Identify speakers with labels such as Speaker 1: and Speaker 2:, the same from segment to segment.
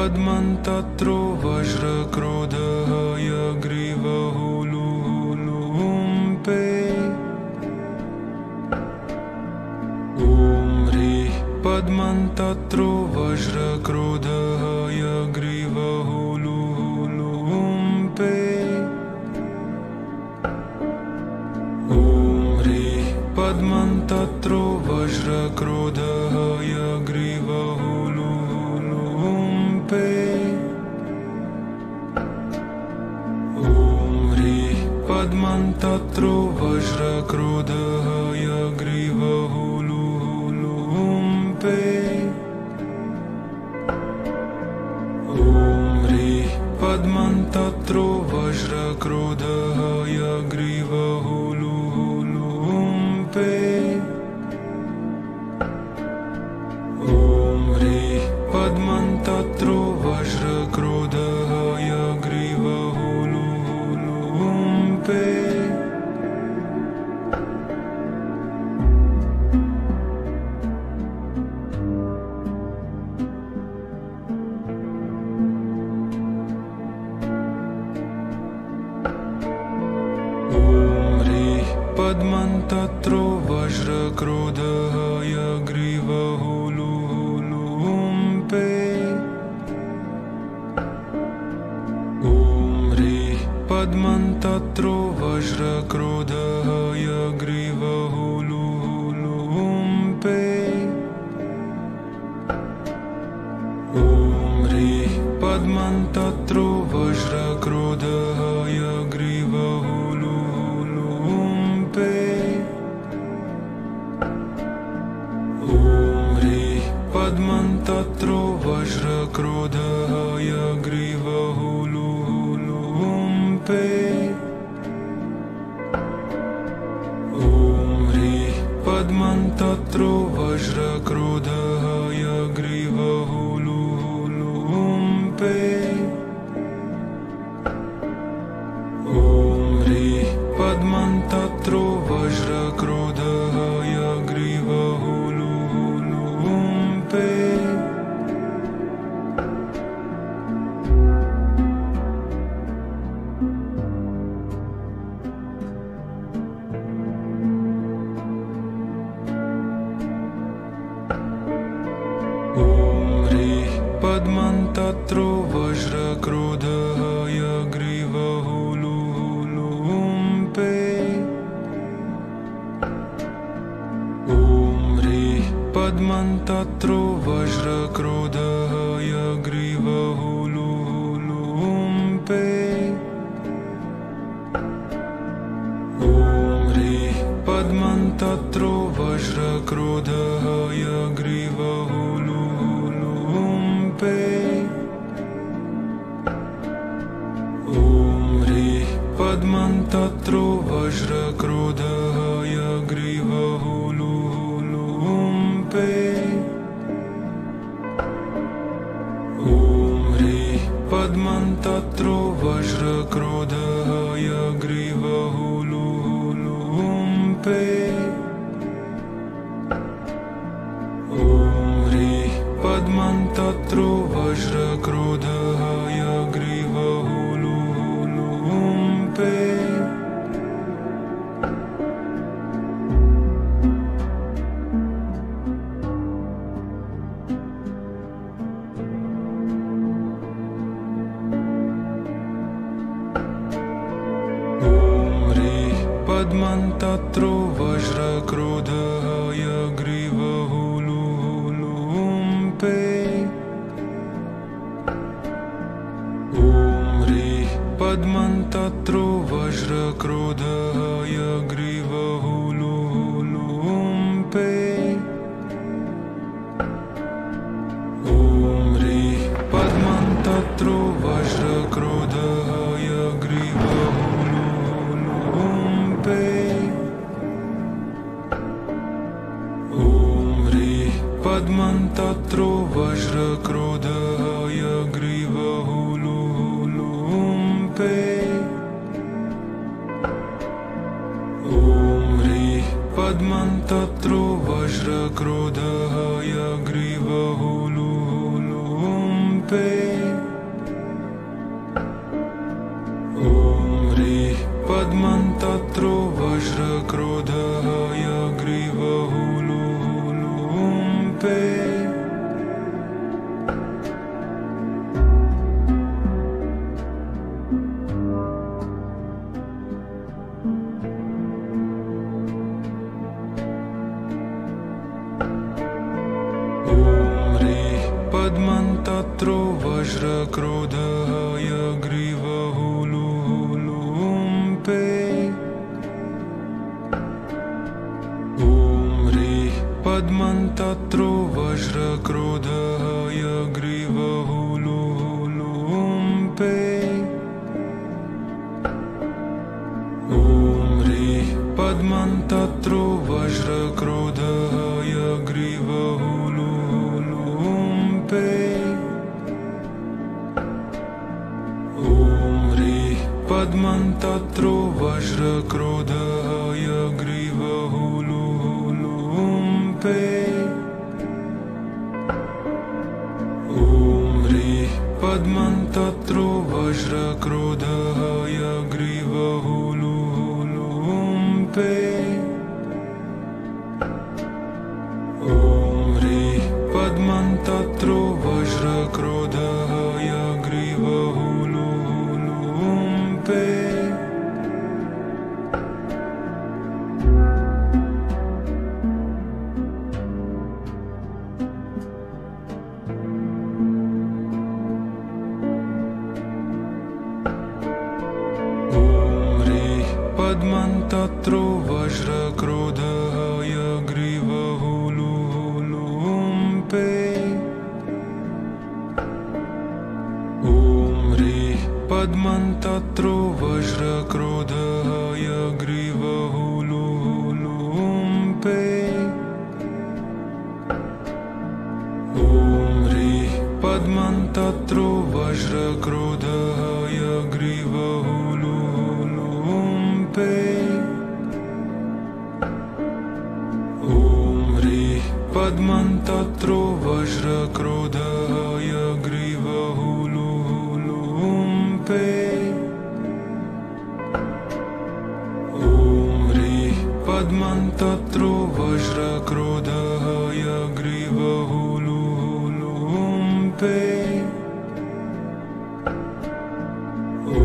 Speaker 1: पद्मन्तत्रो वज्रक्रोधः यग्रीवः लुलुलुम्पे। ॐ ह्रीः पद्मन्तत्रो वज्रक्रोधः यग्रीवः लुलुलुम्पे। ॐ ह्रीः पद्मन्तत्रो वज्रक्रोधः यग्रीवः लुलुलुम्पे। ॐ ह्रीः पद्मन्तत्रो वज्रक्रोधः यग्रीवः लुलुलुम्पे। ॐ ह्रीः पद्मन्तत्रो वज्रक्रोधः यग्रीवः लुलुलुम्पे। ॐ ह्रीः पद्मन्तत्रो वज्रक्रोधः यग्रीवः लुलुलुम्पे। पद्मन्तत्रो वज्रक्रोधः यग्रीवः लुलुलुम्पे। ॐ ह्रीः पद्मन्तत्रो वज्रक्रोधः यग्रीवः लुलुलुम्पे। ॐ ह्रीः पद्मन्तत्रो वज्रक्रोधः यग्रीवः लुलुलुम्पे। ॐ ह्रीः पद्मन्तत्रो वज्रक्रोधः यग्रीवः लुलुलुम्पे। ॐ ह्रीः पद्मन्तत्रो वज्रक्रोधः यग्रीवः लुलुलुम्पे। ॐ ह्रीः पद्मन्तत्रो वज्रक्रोधः यग्रीवः लुलुलुम्पे। ॐ ह्रीः पद्मन्तत्रो वज्रक्रोधः यग्रीवः लुलुलुम्पे। ॐ ह्रीः पद्मन्तत्रो वज्रक्रोधः यग्रीवः लुलुलुम्पे। ॐ ह्रीः पद्मन्तत्रो वज्रक्रोधः यग्रीवः लुलुलुम्पे। ॐ ह्रीः पद्मन्तत्रो वज्रक्रोधः यग्रीवः लुलुलुम्पे। ॐ ह्रीः पद्मन्तत्रो वज्रक्रोधः यग्रीवः लुलुलुम्पे। ॐ ह्रीः पद्मन्तत्रो वज्रक्रोधः यग्रीवः लुलुलुम्पे। पद्मन्तत्रो वज्रक्रोधः यग्रीवः लुलुलुम्पे। ॐ ह्रीः पद्मन्तत्रो वज्रक्रोधः यग्रीवः लुलुलुम्पे। ॐ ह्रीः पद्मन्तत्रो वज्रक्रोधः यग्रीवः लुलुलुम्पे। ॐ ह्रीः पद्मन्तत्रो वज्रक्रोधः यग्रीवः लुलुलुम्पे। ॐ ह्रीः पद्मन्तत्रो वज्रक्रोधः यग्रीवः लुलुलुम्पे। पद्मन्तत्रो वज्रक्रोधः हयग्रीवः लुलुलुम्पे ॐ ह्रीः पद्मन्तत्रो वज्रक्रोधः हयग्रीवः लुलुलुम्पे ॐ ह्रीः पद्मन्तत्रो वज्रक्रोधः हयग्रीवः लुलुलुम्पे ॐ ह्रीः पद्मन्तत्रो वज्रक्रोधः हयग्रीवः लुलुलुम्पे पद्मन्तत्रो वज्रक्रोधः हयग्रीवः लुलुलुम्पे ॐ ह्रीः पद्मन्तत्रो वज्रक्रोधः हयग्रीवः लुलुलुम्पे ॐ ह्रीः पद्मन्तत्रो वज्रक्रोधः हयग्रीवः लुलुलुम्पे ॐ ह्रीः पद्मन्तत्रो वज्रक्रोधः हयग्रीवः लुलुलुम्पे ॐ ह्रीः पद्मन्तत्रो वज्रक्रोधः हयग्रीवः लुलुलुम्पे ॐ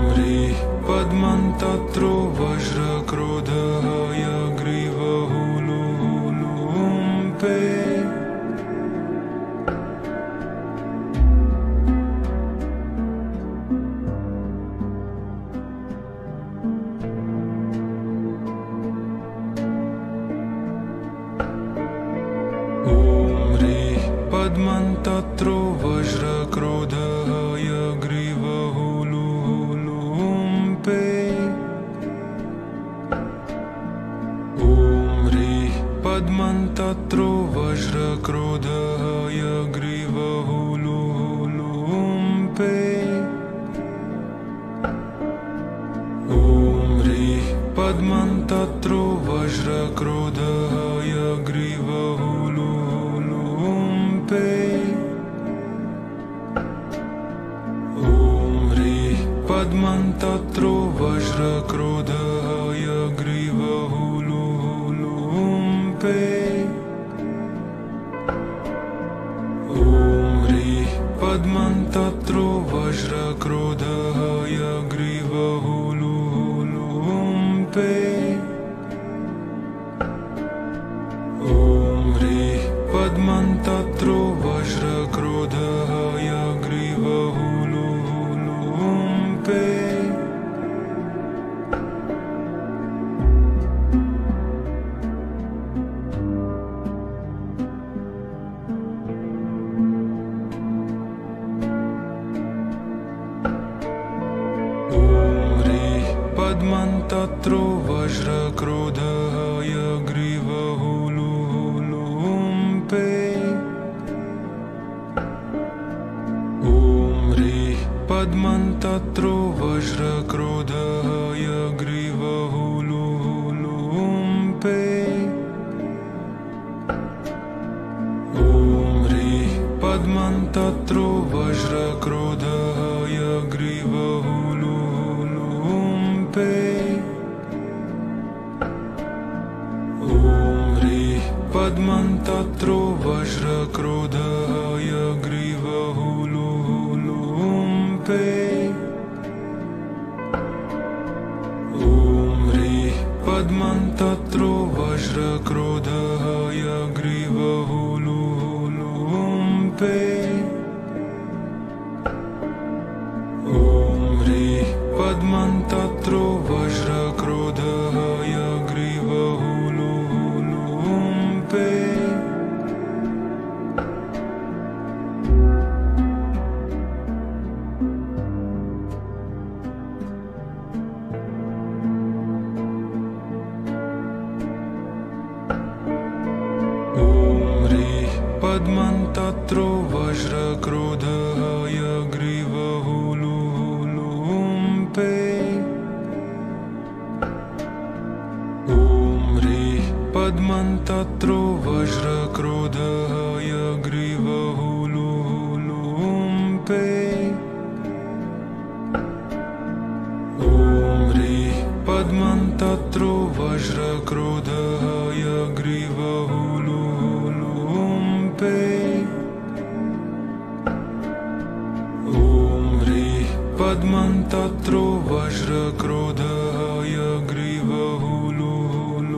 Speaker 1: ह्रीः पद्मन्तत्रो वज्रक्रोधः हयग्रीवः लुलुलुम्पे ॐ ह्रीः पद्मन्तत्रो वज्रक्रोधः हयग्रीवः लुलुलुम्पे ॐ ह्रीः पद्मन्तत्रो वज्रक्रोधः हयग्रीवः लुलुलुम्पे ॐ ह्रीः पद्मन्तत्रो वज्रक्रोधः हयग्रीवः लुलुलुम्पे ॐ ह्रीः पद्मन्तत्रो वज्रक्रोधः हयग्रीवः लुलुलुम्पे ॐ ह्रीः पद्मन्तत्रो वज्रक्रोधः हयग्रीवः लुलुलुम्पे ॐ ह्रीः पद्मन्तत्रो वज्रक्रोधः हयग्रीवः लुलुलुम्पे ॐ ह्रीः पद्मन्तत्रो वज्रक्रोधः हयग्रीवः लुलुलुम्पे ॐ ह्रीः पद्मन्तत्रो वज्रक्रोधः हयग्रीवः लुलुलुम्पे ॐ ह्रीः पद्मन्तत्रो वज्रक्रोधः हयग्रीवः लुलुलुम्पे ॐ ह्रीः पद्मन्तत्रो वज्रक्रोधः हयग्रीवः लुलुलुम्पे ॐ ह्रीः पद्मन्तत्रो वज्रक्रोधः हयग्रीवः लुलुलुम्पे ॐ ह्रीः पद्मन्तत्रो वज्रक्रोधः हयग्रीवः लुलुलुम्पे ॐ पद्मन्तत्रो वज्रक्रोधः हयग्रीवः लुलुलुम्पे ॐ ह्रीः पद्मन्तत्रो वज्रक्रोधः हयग्रीवः लुलुलुम्पे ॐ ह्रीः पद्मन्तत्रो वज्रक्रोधः हयग्रीवः लुलुलुम्पे ॐ ह्रीः पद्मन्तत्रो वज्रक्रोधः हयग्रीवः लुलुलुम्पे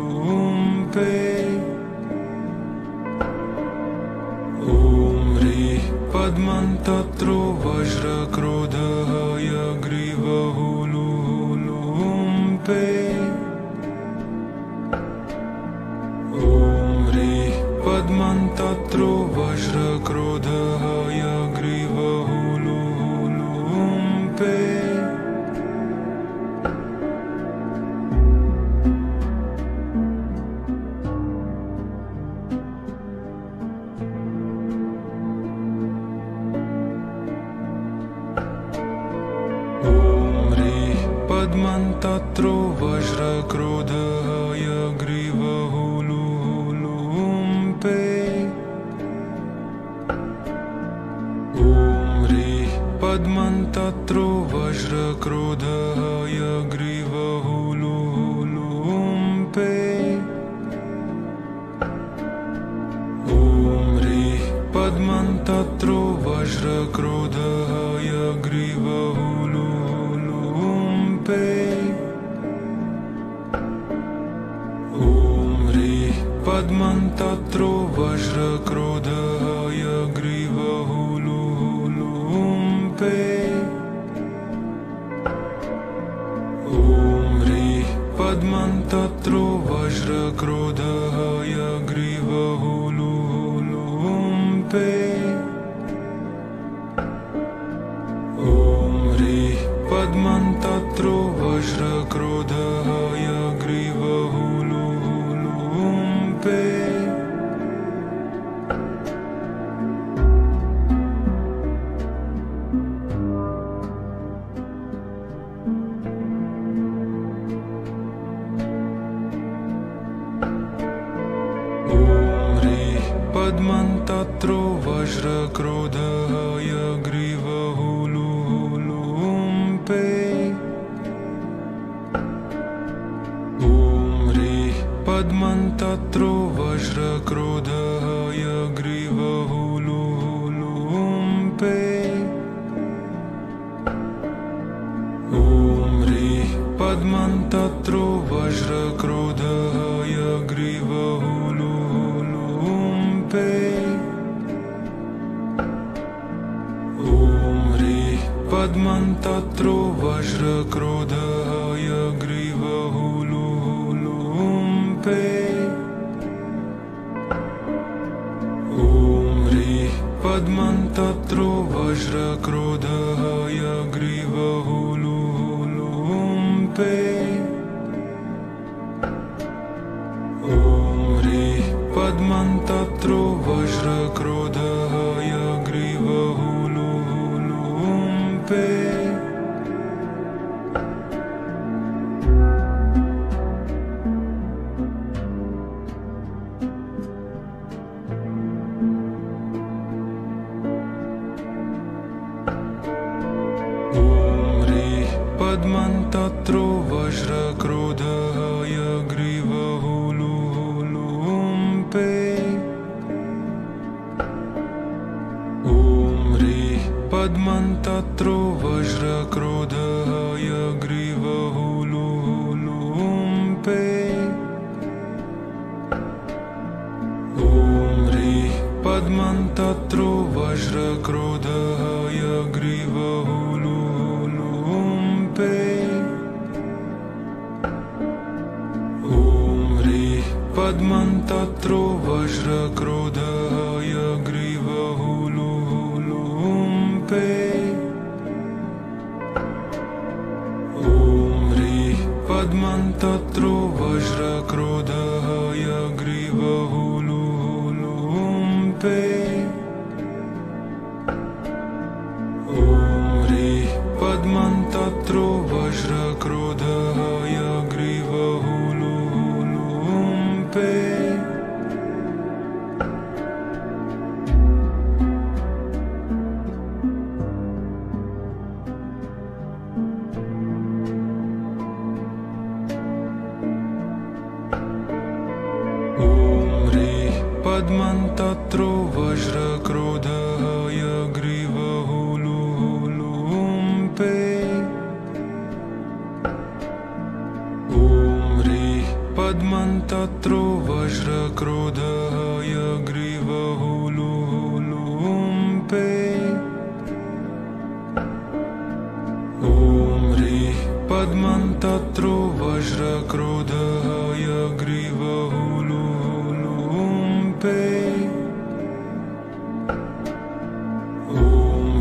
Speaker 1: ॐ ह्रीः पद्मन्तत्रो वज्रक्रोधः हयग्रीवः लुलुलुम्पे ॐ ह्रीः पद्मन्तत्रो वज्रक्रोधः हयग्रीवः लुलुलुम्पे पद्मन्तत्रो वज्रक्रोधः हयग्रीवः लुलुलुम्पे ॐ ह्रीः पद्मन्तत्रो वज्रक्रोधः हयग्रीवः लुलुलुम्पे ॐ ह्रीः पद्मन्तत्रो वज्रक्रोधः हयग्रीवः लुलुलुम्पे ॐ ह्रीः पद्मन्तत्रो वज्रक्रोधः हयग्रीवः लुलुलुम्पे ॐ ह्रीः पद्मन्तत्रो वज्रक्रोधः हयग्रीवः लुलुलुम्पे ॐ ह्रीः पद्मन्तत्रो वज्रक्रोधः हयग्रीवः लुलुलुम्पे पद्मन्तत्रो वज्रक्रोधः हयग्रीवः लुलुलुम्पे ॐ ह्रीः पद्मन्तत्रो वज्रक्रोधः हयग्रीवः लुलुलुम्पे ॐ ह्रीः पद्मन्तत्रो वज्रक्रोधः हयग्रीवः लुलुलुम्पे ॐ ह्रीः पद्मन्तत्रो वज्रक्रोधः हयग्रीवः लुलुलुम्पे ॐ ह्रीः पद्मन्तत्रो वज्रक्रोधः हयग्रीवः लुलुलुम्पे ॐ ह्रीः पद्मन्तत्रो वज्रक्रोधः हयग्रीवः लुलुलुम्पे पद्मन्तत्रो वज्रक्रोधः हयग्रीवः लुलुलुम्पे ॐ ह्रीः पद्मन्तत्रो वज्रक्रोधः हयग्रीवः लुलुलुम्पे ॐ ह्रीः पद्मन्तत्रो वज्रक्रोधः हयग्रीवः लुलुलुम्पे ॐ ह्रीः पद्मन्तत्रो वज्रक्रोधः हयग्रीवः लुलुलुम्पे ॐ ह्रीः पद्मन्तत्रो वज्रक्रोधः हयग्रीवः लुलुलुम्पे पद्मन्तत्रो वज्रक्रोधः हयग्रीवः लुलुम्पे ॐ ह्रीः पद्मन्तत्रो वज्रक्रोधः हयग्रीवः लुलुम्पे ॐ ह्रीः पद्मन्तत्रो वज्रक्रोधः हयग्रीवः लुलुम्पे ॐ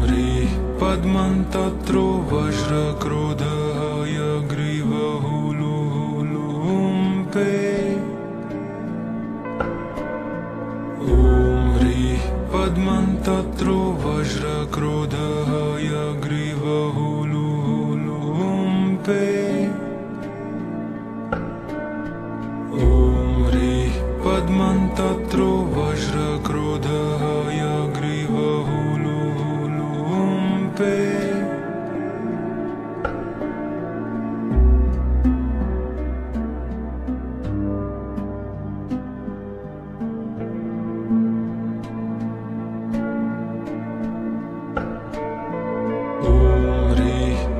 Speaker 1: ह्रीः पद्मन्तत्रो वज्रक्रोधः हयग्रीवः लुलुम्पे ॐ ह्रीः पद्मन्तत्रो वज्रक्रोधः हयग्रीवः लुलुम्पे ॐ ह्रीः पद्मन्तत्रो वज्रक्रोधः हयग्रीवः लुलुम्पे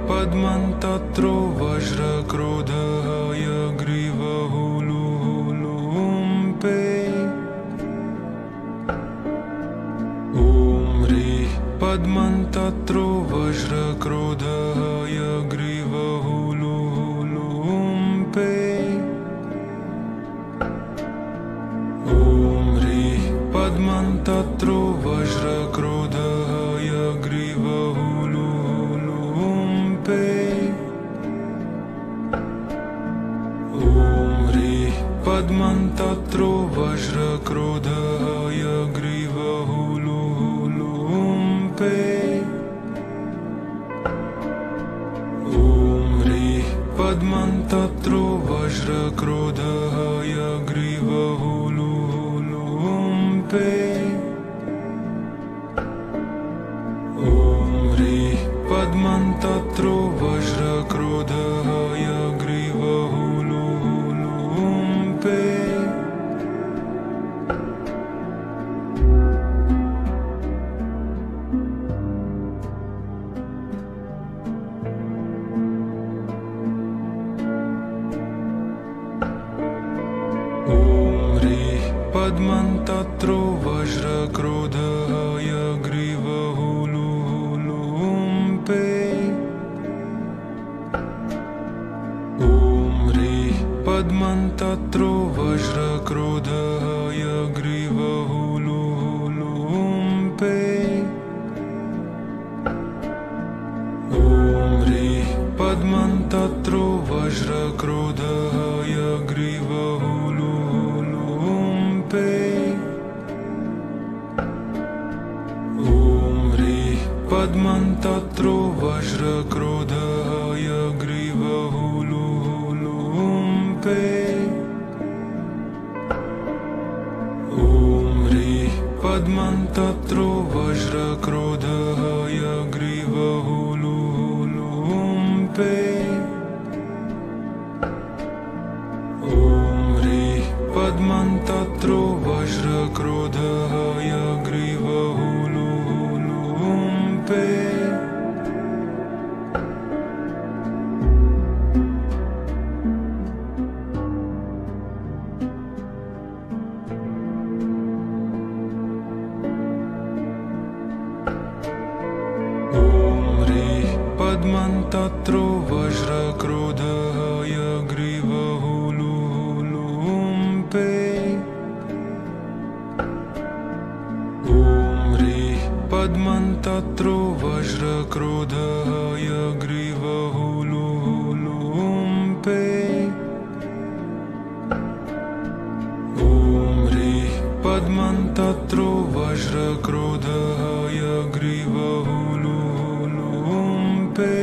Speaker 1: पद्मन्तत्रो वज्रक्रोधः हयग्रीवः लुलुम्पे ॐ ह्रीः पद्मन्तत्रो वज्रक्रोधः हयग्रीवः लुलुम्पे ॐ ह्रीः पद्मन्तत्रो वज्रक्रोधः हयग्रीवः लुलुम्पे ॐ ह्रीः पद्मन्तत्रो वज्रक्रोधः हयग्रीवः लुलुम्पे ॐ ह्रीः पद्मन्तत्रो वज्रक्रोधः हयग्रीवः लुलुम्पे ॐ ह्रीः पद्मन्तत्रो वज्रक्रोधः हयग्रीवः लुलुम्पे ॐ ह्रीः पद्मन्तत्रो वज्रक्रोधः हयग्रीवः लुलुम्पे ॐ ह्रीः पद्मन्तत्रो वज्रक्रोधः हयग्रीवः लुलुम्पे ॐ ह्रीः पद्मन्तत्रो वज्रक्रोधः हयग्रीवः लुलुम्पे ॐ ह्रीः पद्मन्तत्रो वज्रक्रोधः हयग्रीवः लुलुम्पे ॐ ह्रीः पद्मन्तत्रो वज्रक्रोधः हयग्रीवः लुलुम्पे ॐ ह्रीः पद्मन्तत्रो वज्रक्रोधः हयग्रीवः लुलुम्पे पद्मन्तत्रो वज्रक्रोधः हयग्रीवः लुलुम्पे ॐ ह्रीः पद्मन्तत्रो वज्रक्रोधः हयग्रीवः लुलुम्पे ॐ ह्रीः पद्मन्तत्रो वज्रक्रोधः हयग्रीवः लुलुम्पे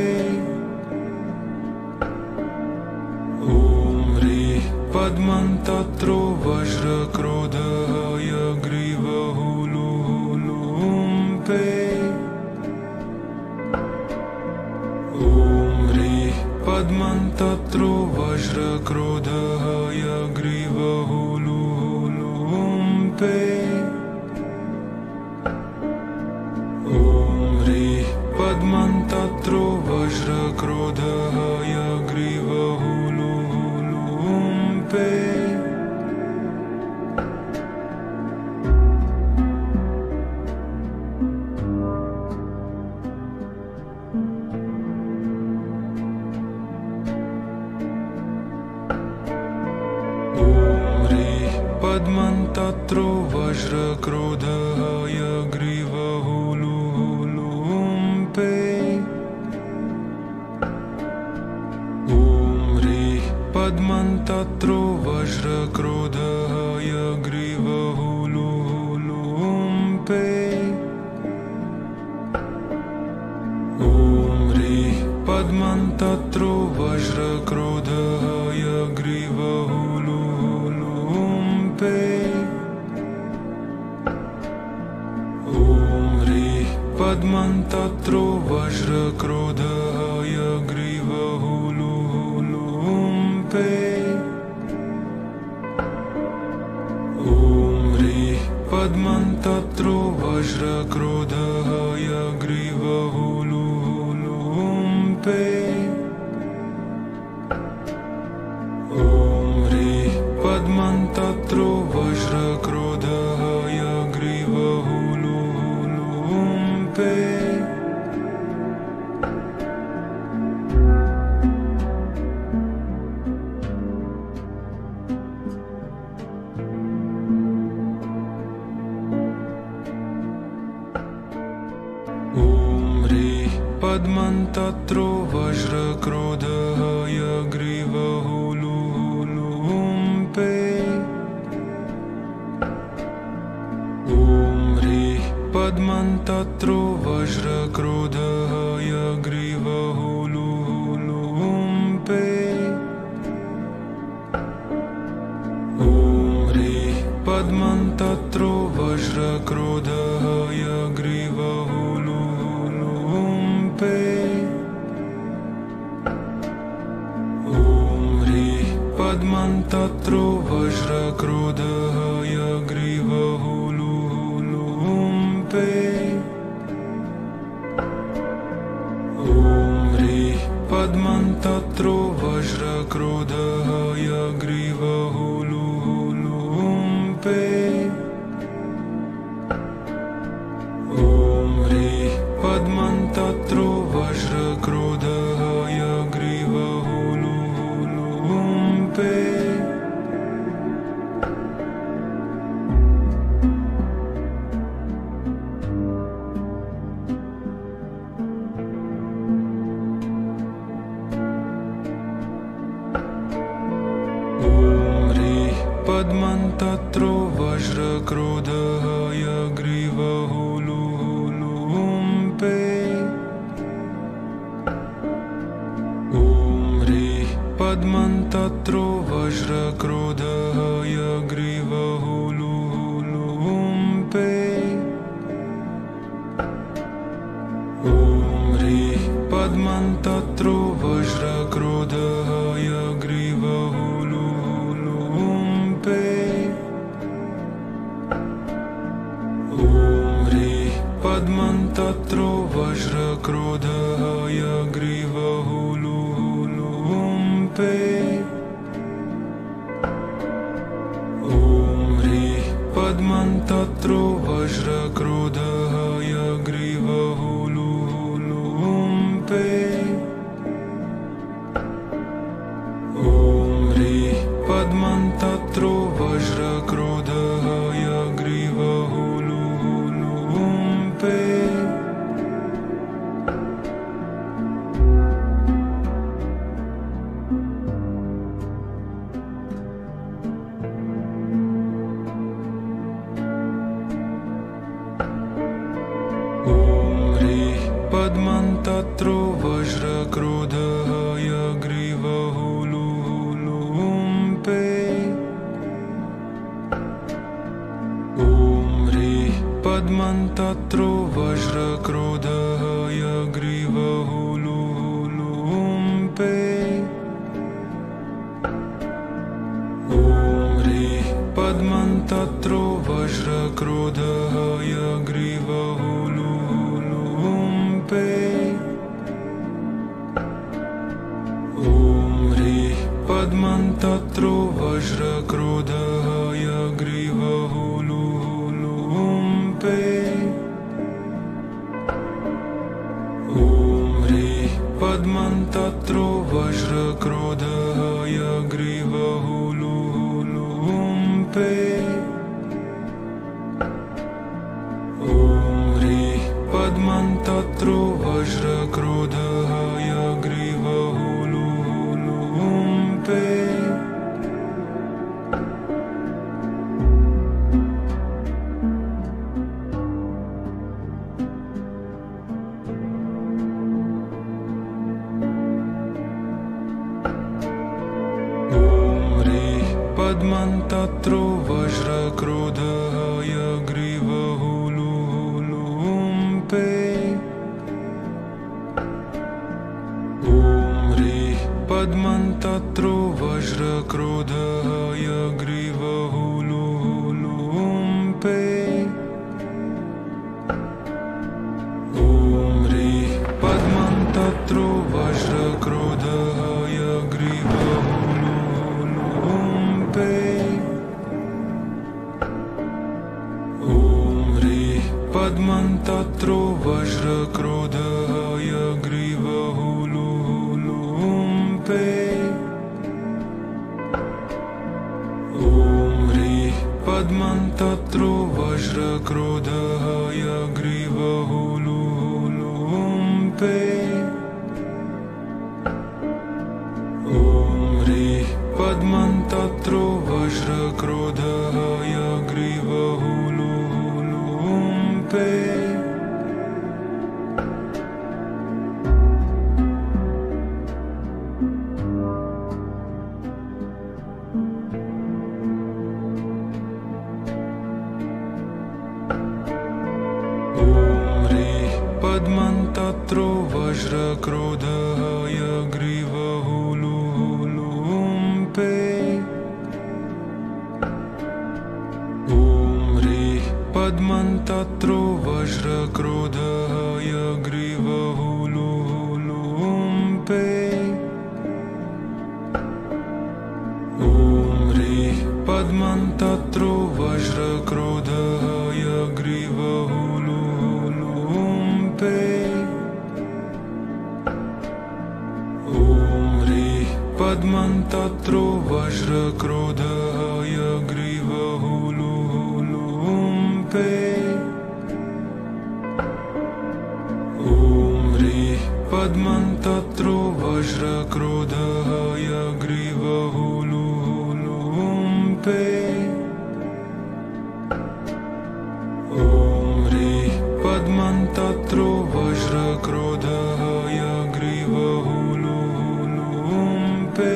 Speaker 1: ॐ ह्रीः पद्मन्तत्रो वज्रक्रोधः हयग्रीवः लुलुम्पे ॐ ह्रीः पद्मन्तत्रो वज्रक्रोधः हयग्रीवः लुलुम्पे पे ॐ ह्रीः पद्मन्तत्रो वज्रक्रोधः हयग्रीवः लुं पे पद्मन्तत्रो वज्रक्रोधः हयग्रीवः लुं पे ॐ ह्रीः पद्मन्तत्रो वज्रक्रोधः हयग्रीवः लुं पे ॐ ह्रीः पद्मन्तत्रो वज्रक्रोधः हयग्रीवः पे ॐ ह्रीः पद्मन्तत्रो वज्रक्रोधः हयग्रीवः लुं पे ॐ ह्रीः पद्मन्तत्रो वज्रक्रोधः हयग्रीवः लुं पे ॐ ह्रीः पद्मन्तत्रो वज्रक्रोधः हयग्रीवः लुं पे ॐ ह्रीः पद्मन्तत्रो वज्रक्रोधः हयग्रीवः लुं पे ॐ ह्रीः पद्मन्तत्रो वज्रक्रोधः हयग्रीवः लुं पे ॐ ह्रीः पद्मन्तत्रो वज्रक्रोधः हयग्रीवः लुं पे ॐ ह्रीः पद्मन्तत्रो वज्रक्रोधः हयग्रीवः लुं पे ॐ ह्रीः पद्मन्तत्रो वज्रक्रोधः हयग्रीवः लुं पे ॐ ह्रीः पद्मन्तत्रो वज्रक्रोधः हयग्रीवः लुं पे पद्मन्तत्रो वज्रक्रोधः हयग्रीवः लुं पे ॐ ह्रीः पद्मन्तत्रो वज्रक्रोधः हयग्रीवः लुं पे ॐ ह्रीः पद्मन्तत्रो वज्रक्रोधः हयग्रीवः लुं पे ॐ ह्रीः पद्मन्तत्रो वज्रक्रोधः हयग्रीवः लुं पे ॐ ह्रीः पद्मन्तत्रो वज्रक्रोधः हयग्रीवः लुं पे ॐ ह्रीः पद्मन्तत्रो वज्रक्रोधः हयग्रीवः लुं पे ॐ ह्रीः पद्मन्तत्रो वज्रक्रोधः हयग्रीवः लुं पे ॐ ह्रीः पद्मन्तत्रो वज्रक्रोधः हयग्रीवः लुं पे ॐ ह्रीः पद्मन्तत्रो पद्मन्तत्रो वज्रक्रोधः हयग्रीवः लुलुलुम्पे ॐ ह्रीः पद्मन्तत्रो वज्रक्रोधः हयग्रीवः लुलुलुम्पे ॐ ह्रीः पद्मन्तत्रो वज्रक्रोधः हयग्रीवः लुलुलुम्पे ॐ ह्रीः पद्मन्तत्रो वज्रक्रोधः हयग्रीवः लुलुलुम्पे पद्मन्तत्रो वज्रक्रोधः हयग्रीवः लुलुलुम्पे ॐ ह्रीः पद्मन्तत्रो वज्रक्रोधः हयग्रीवः लुलुलुम्पे ॐ ह्रीः पद्मन्तत्रो वज्रक्रोधः हयग्रीवः ॐ ह्रीः पद्मन्तत्रो वज्रक्रोधः हयग्रीवः लुलुलुम्पे ॐ ह्रीः पद्मन्तत्रो वज्रक्रोधः हयग्रीवः लुलुलुम्पे ॐ ह्रीः पद्मन्तत्रो वज्रक्रोधः हयग्रीवः लुलुलुम्पे ॐ ह्रीः पद्मन्तत्रो वज्रक्रोधः हयग्रीवः लुलुलुम्पे ॐ ह्रीः पद्मन्तत्रो वज्रक्रोधः हयग्रीवः लुलुलुम्पे ॐ ह्रीः पद्मन्तत्रो वज्रक्रोधः हयग्रीवः लुलुलुम्पे ॐ ह्रीः पद्मन्तत्रो वज्रक्रोधः हयग्रीवः लुलुलुम्पे ॐ ह्रीः पद्मन्तत्रो वज्रक्रोधः हयग्रीवः लुलुलुम्पे ॐ ह्रीः पद्मन्तत्रो वज्रक्रोधः हयग्रीवः लुलुलुम्पे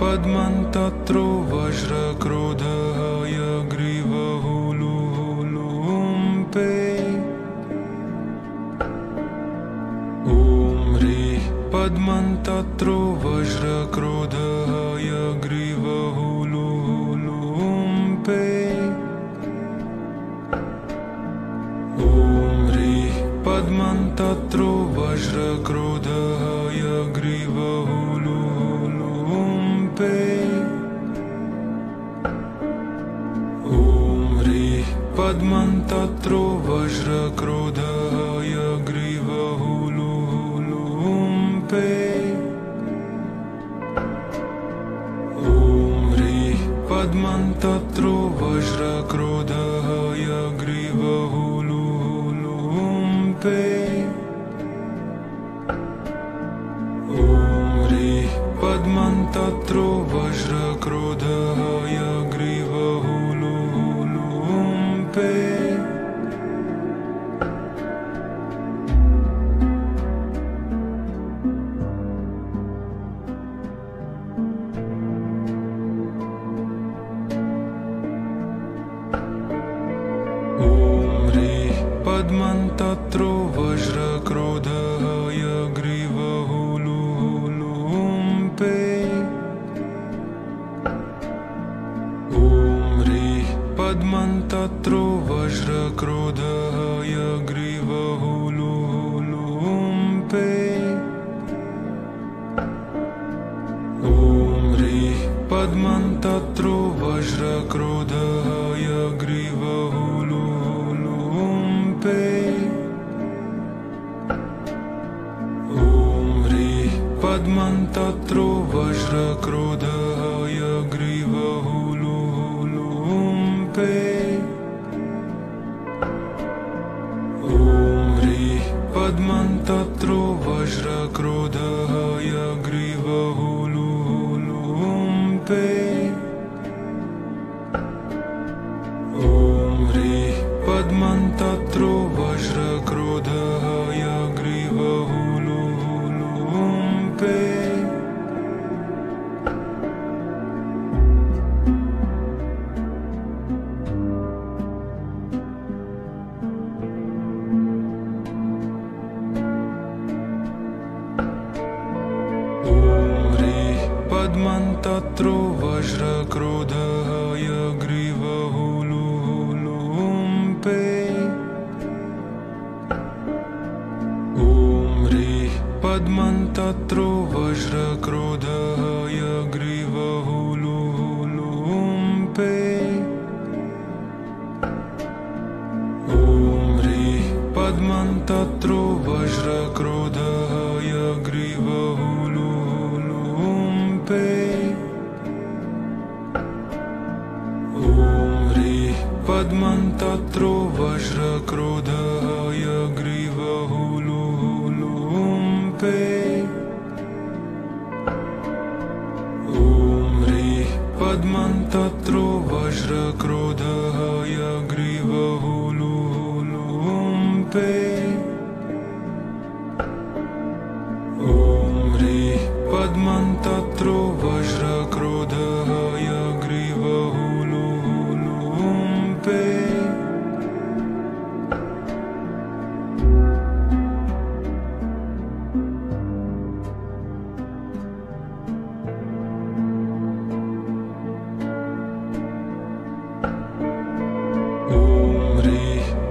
Speaker 1: पद्मन्तत्रो वज्रक्रोधः हयग्रीवः लुलुलुम्पे ॐ ह्रीः पद्मन्तत्रो वज्रक्रोधः हयग्रीवः लुलुलुम्पे ॐ ह्रीः पद्मन्तत्रो वज्रक्रोधः हयग्रीवः लुलुलुम्पे ॐ ह्रीः पद्मन्तत्रो वज्रक्रोधः हयग्रीवः लुलुलुम्पे ॐ ह्रीः पद्मन्तत्रो वज्रक्रोधः हयग्रीवः लुलुलुम्पे ॐ ह्रीः पद्मन्तत्रो वज्रक्रोधः हयग्रीवः लुलुलुम्पे ॐ पद्मन्तत्रो वज्रक्रोधः हयग्रीवः लुलुम्पे ॐ ह्रीः पद्मन्तत्रो वज्रक्रोधः हयग्रीवः लुलुम्पे ॐ ह्रीः पद्मन्तत्रो वज्रक्रोधः हयग्रीवः लुलुम्पे ॐ ह्रीः पद्मन्तत्रो वज्रक्रोधः हयग्रीवः लुलुम्पे पद्मन्तत्रो वज्रक्रोधः हयग्रीवः लुलुम्पे ॐ ह्रीः पद्मन्तत्रो वज्रक्रोधः हयग्रीवः लुलुम्पे ॐ ह्रीः पद्मन्तत्रो वज्रक्रोधः हयग्रीवः लुलुम्पे ॐ ह्रीः पद्मन्तत्रो वज्रक्रोधः हयग्रीवः लुलुम्पे ॐ ह्रीः पद्मन्तत्रो वज्रक्रोधः हयग्रीवः लुलुम्पे ॐ ह्रीः पद्मन्तत्रो वज्रक्रोधः हयग्रीवः लुलुम्पे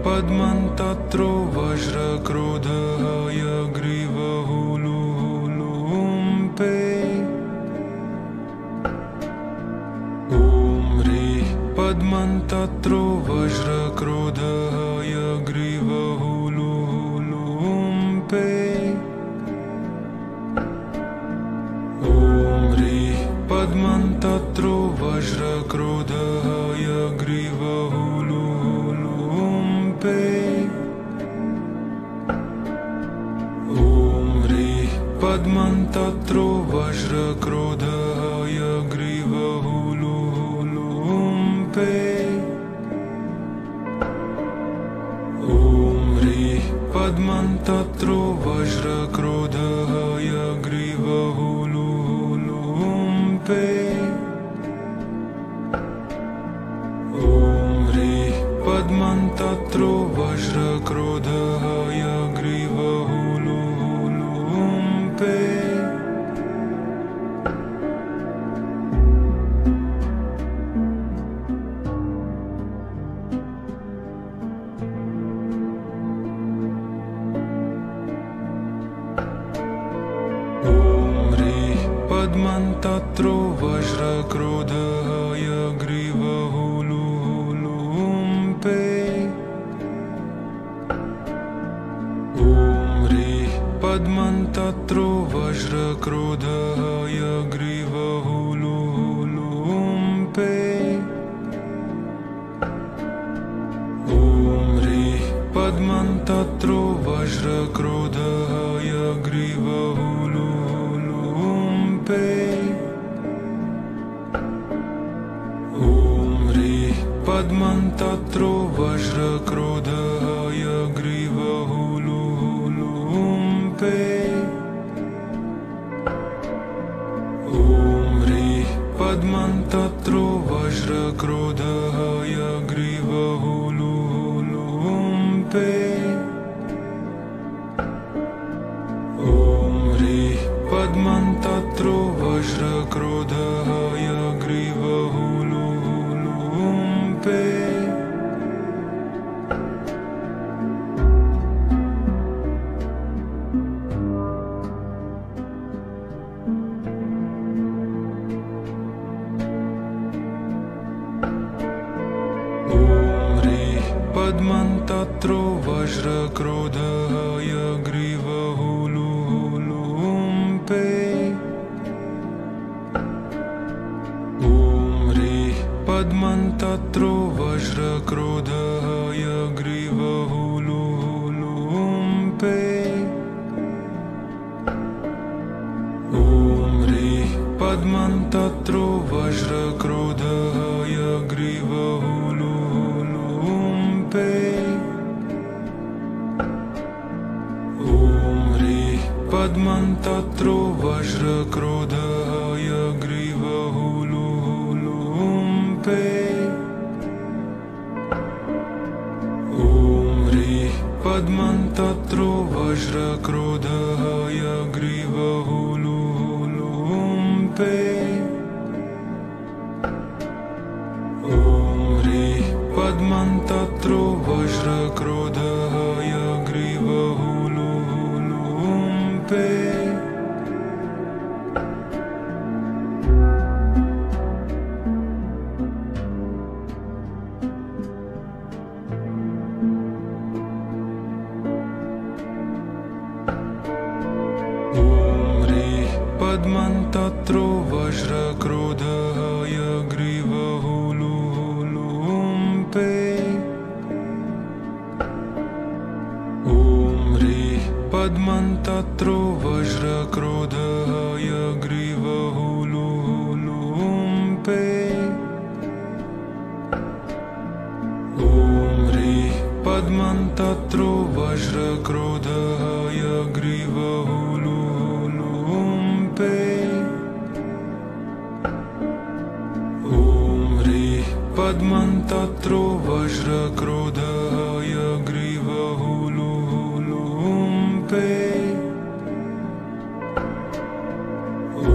Speaker 1: पद्मन्तत्रो वज्रक्रोधः हयग्रीवः लुलुम्पे ॐ ह्रीः पद्मन्तत्रो वज्रक्रोधः हयग्रीवः लुलुम्पे ॐ ह्रीः पद्मन्तत्रो वज्रक्रोधः हयग्रीवः लुलुम्पे ॐ ह्रीः पद्मन्तत्रो वज्रक्रोधः हयग्रीवः लुलुम्पे ॐ ह्रीः पद्मन्तत्रो वज्रक्रोधः हयग्रीवः लुलुम्पे ॐ ह्रीः पद्मन्तत्रो वज्रक्रोधः हयग्रीवः लुलुम्पे पद्मन्तत्रो वज्रक्रोधः हयग्रीवः लुलुम्पे ॐ ह्रीः पद्मन्तत्रो वज्रक्रोधः हयग्रीवः लुलुम्पे ॐ ह्रीः पद्मन्तत्रो वज्रक्रोधः हयग्रीवः लुलुम्पे ॐ ह्रीः पद्मन्तत्रो वज्रक्रोधः हयग्रीवः लुलुम्पे ॐ ह्रीः पद्मन्तत्रो वज्रक्रोधः हयग्रीवः लुलुम्पे ॐ ह्रीः पद्मन्तत्रो वज्रक्रोधः हयग्रीवः लुलुम्पे पद्मन्तत्रो वज्रक्रोधः हयग्रीवः लुलुलुम्पे ॐ ह्रीः पद्मन्तत्रो वज्रक्रोधः हयग्रीवः लुलुलुम्पे ॐ ह्रीः पद्मन्तत्रो वज्रक्रोधः हयग्रीवः लुलुलुम्पे ॐ ह्रीः पद्मन्तत्रो वज्रक्रोधः हयग्रीवः लुलुलुम्पे ॐ ह्रीः पद्मन्तत्रो वज्रक्रोधः हयग्रीवः लुलुलुम्पे ॐ ह्रीः पद्मन्तत्रो वज्रक्रोधः हयग्रीवः लुलुलुम्पे पद्मन्तत्रो वज्रक्रोधः हयग्रीवः लुलुलुम्पे ॐ ह्रीः पद्मन्तत्रो वज्रक्रोधः हयग्रीवः लुलुलुम्पे ॐ ह्रीः पद्मन्तत्रो वज्रक्रोधः हयग्रीवः लुलुलुम्पे ॐ ह्रीः पद्मन्तत्रो वज्रक्रोधः हयग्रीवः लुलुलुम्पे ॐ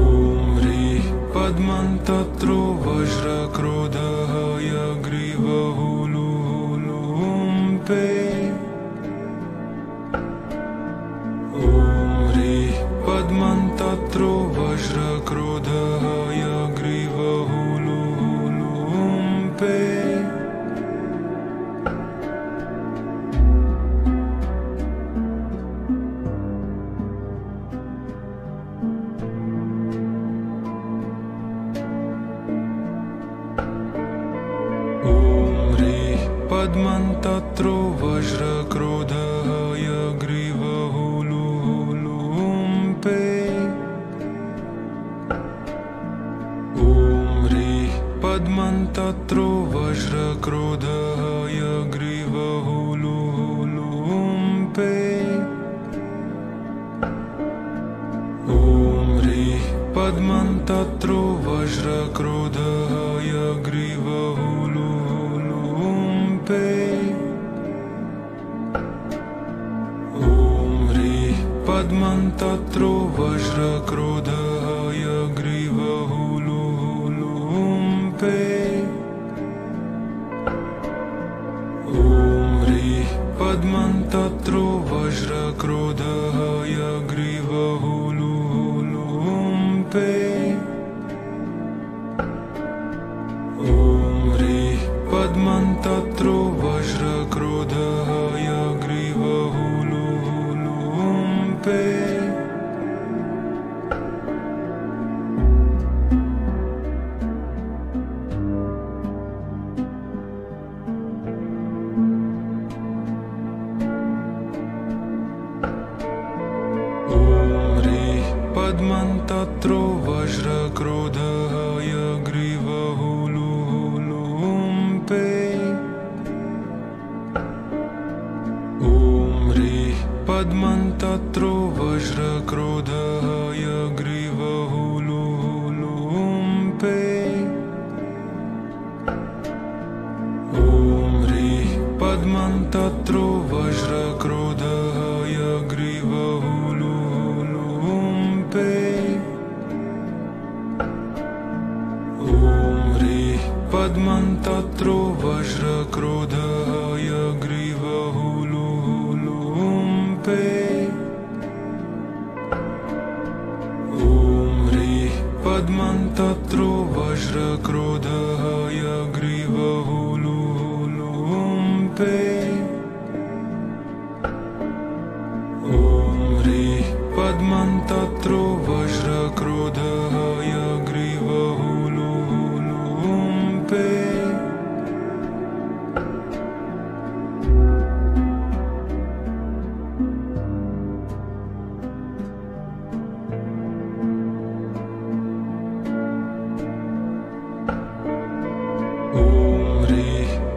Speaker 1: ह्रीः पद्मन्तत्रो वज्रक्रोधः हयग्रीवः लुलुलुम्पे ॐ ह्रीः पद्मन्तत्रो वज्रक्रोधः हयग्रीवः लुलुलुम्पे पद्मन्तत्रो वज्रक्रोधः हयग्रीवः लुलुलुम्पे ॐ ह्रीः पद्मन्तत्रो वज्रक्रोधः हयग्रीवः लुलुलुम्पे ॐ ह्रीः पद्मन्तत्रो वज्रक्रोधः हयग्रीवः लुलुलुम्पे ॐ ह्रीः पद्मन्तत्रो वज्रक्रोधः हयग्रीवः लुलुलुम्पे ॐ ह्रीः पद्मन्तत्रो वज्रक्रोधः हयग्रीवः लुलुलुम्पे ॐ ह्रीः पद्मन्तत्रो वज्रक्रोधः हयग्रीवः लुलुलुम्पे पद्मन्तत्रो वज्रक्रोधः हयग्रीवः लुलुलुम्पे ॐ ह्रीः पद्मन्तत्रो वज्रक्रोधः हयग्रीवः लुलुलुम्पे ॐ ह्रीः पद्मन्तत्रो वज्रक्रोधः हयग्रीवः लुलुलुम्पे ॐ ह्रीः पद्मन्तत्रो वज्रक्रोधः हयग्रीवः लुलुलुम्पे ॐ ह्रीः पद्मन्तत्रो वज्रक्रोधः हयग्रीवः लुलुलुम्पे पद्मन्तत्रो वज्रक्रोधः हयग्रीवः लुलुम्पे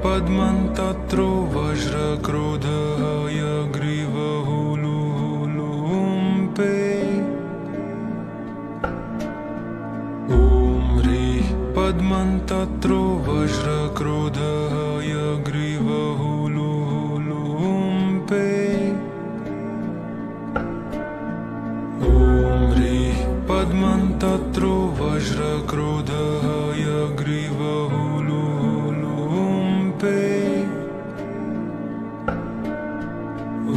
Speaker 1: पद्मन्तत्रो वज्रक्रोधः हयग्रीवः लुलुम्पे ॐ ह्रीः पद्मन्तत्रो वज्रक्रोधः हयग्रीवः लुलुम्पे ॐ ह्रीः पद्मन्तत्रो वज्रक्रोधः हयग्रीवः लुलुम्पे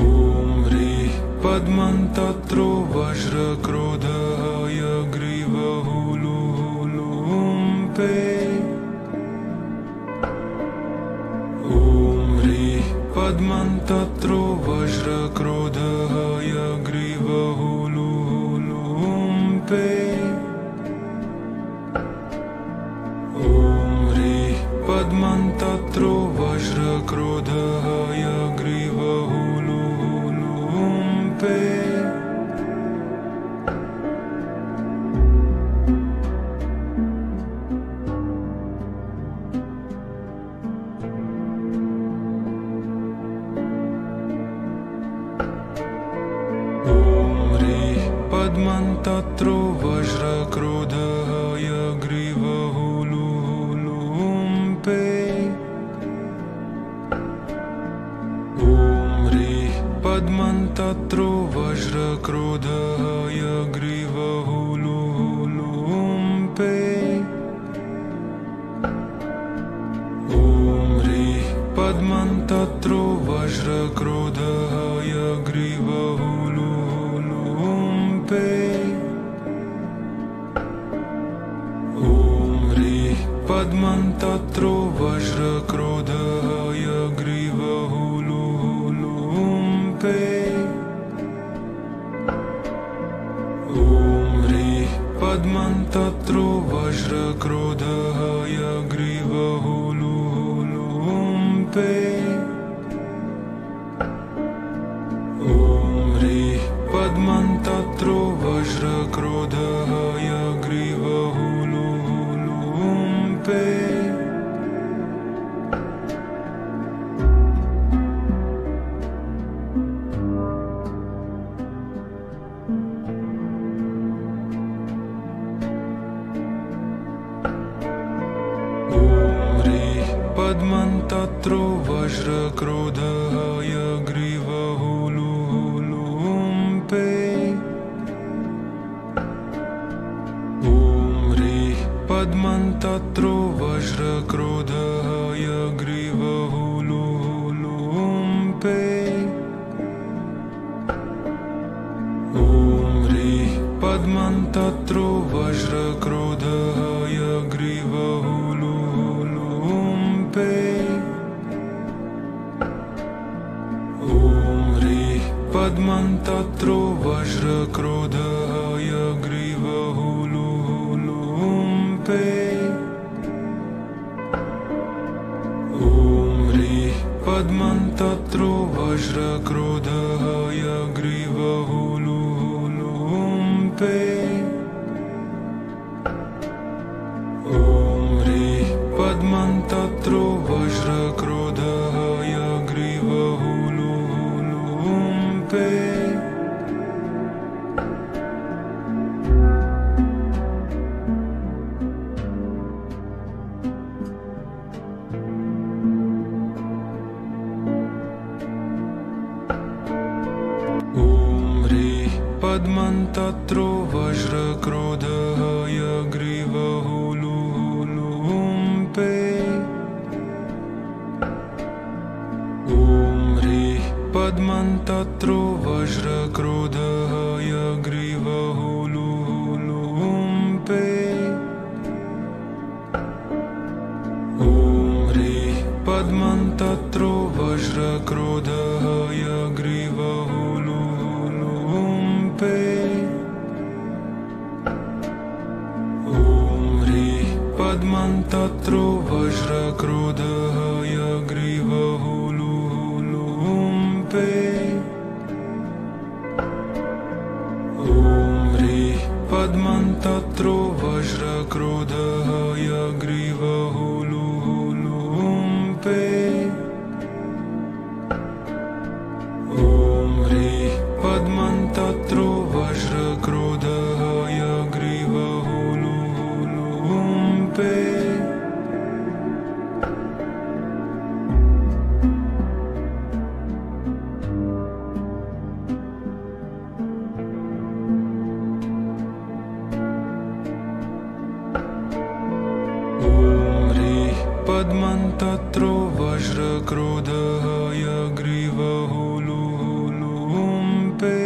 Speaker 1: ॐ ह्रीः पद्मन्तत्रो वज्रक्रोधः हयग्रीवः लुलुम्पे ॐ ह्रीः पद्मन्तत्रो वज्रक्रोधः हयग्रीवः लुलुम्पे ॐ ह्रीः पद्मन्तत्रो वज्रक्रोधः हयग्रीवः लुलुम्पे पद्मन्तत्रो वज्रक्रोधः हयग्रीवः लुलुम्पे ॐ ह्रीः पद्मन्तत्रो वज्रक्रोधः हयग्रीवः लुलुम्पे ॐ ह्रीः पद्मन्तत्रो वज्रक्रोधः हयग्रीवः लुलुम्पे ॐ ह्रीः पद्मन्तत्रो वज्रक्रोधः हयग्रीवः लुलुम्पे ॐ ह्रीः पद्मन्तत्रो वज्रक्रोधः हयग्रीवः लुलुम्पे ॐ ह्रीः पद्मन्तत्रो वज्रक्रोधः हयग्रीवः लुलुम्पे पद्मन्तत्रो वज्रक्रोधः हयग्रीवः लुलुम्पे ॐ ह्रीः पद्मन्तत्रो वज्रक्रोधः हयग्रीवः लुलुम्पे ॐ ह्रीः पद्मन्तत्रो वज्रक्रोधः हयग्रीवः लुलुम्पे ॐ ह्रीः पद्मन्तत्रो वज्रक्रोधः हयग्रीवः लुलुम्पे ॐ ह्रीः पद्मन्तत्रो वज्रक्रोधः हयग्रीवः लुलुम्पे ॐ ह्रीः पद्मन्तत्रो वज्रक्रोधः हयग्रीवः लुलुम्पे पद्मन्तत्रो वज्रक्रोधः हयग्रीवः लुलुम्पे ॐ ह्रीः पद्मन्तत्रो वज्रक्रोधः हयग्रीवः लुलुम्पे ॐ ह्रीः पद्मन्तत्रो वज्रक्रोधः हयग्रीवः लुलुम्पे ॐ पद्मन्तत्रो वज्रक्रोधः हयग्रीवः लुलुलुम्पे ॐ ह्रीः पद्मन्तत्रो वज्रक्रोधः हयग्रीवः लुलुलुम्पे ॐ ह्रीः पद्मन्तत्रो वज्रक्रोधः हयग्रीवः लुलुलुम्पे पद्मन्तत्रो वज्रक्रोधः हयग्रीवः लुलुलुम्पे